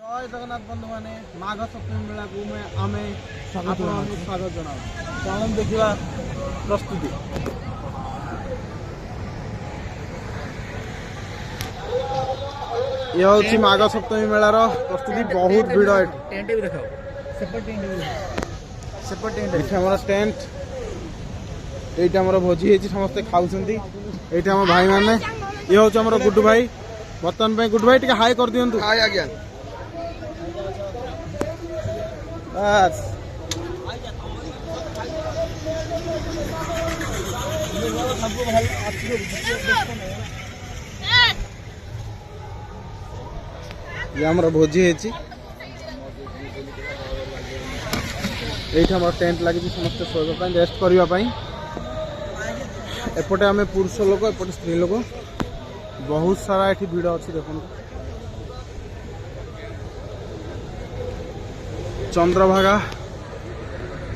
जय जगन्नाथ बंधु मैंने माघ सप्तमी मेला को आम स्वागत जना चलन देखा प्रस्तुति। यह हूँ माघ सप्तमी मेलार प्रस्तुति। बहुत भीड़ टेंट ये भोजी है समस्ते खाऊँ ये भाई मैंने ये हूँ आम गुड्डू भाई बर्तमान गुड्डू भाई टे हाई कर दिंतु। हाय आज्ञा बस ये आम भोजी है ये टेंट लगी समस्त शोवा रेस्ट करने एपटे आम पुरुष लोक एपटे स्त्री लोक बहुत सारा ये भिड़ अच्छी देखो। चंद्रभागा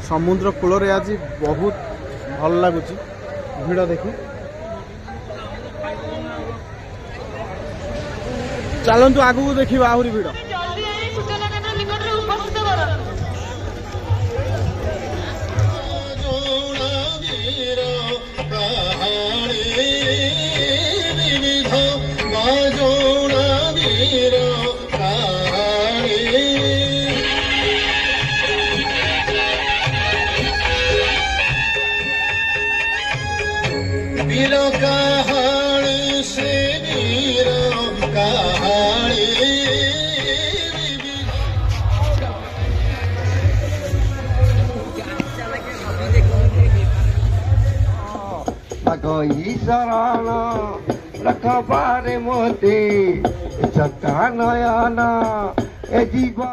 समुद्र कूल आज बहुत भल लगुच भिड़ देखी। चलतु आगू देखा आहरी भिड़। ईश्वराना रखबारे मोती चक्का नयाना ए जीवा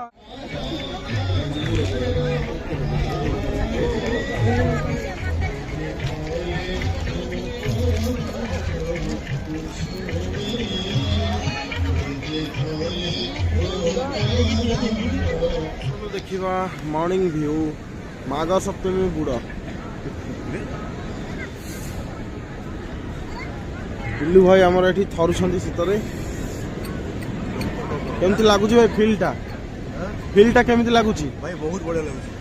देखा मॉर्निंग व्यू माघ सप्तमी बुड़ बिल्लू भाई आमर ये थरुंट शीतरे केमती लगुच भाई फिल्टा केमती लगुच भाई बहुत बढ़िया लगुच।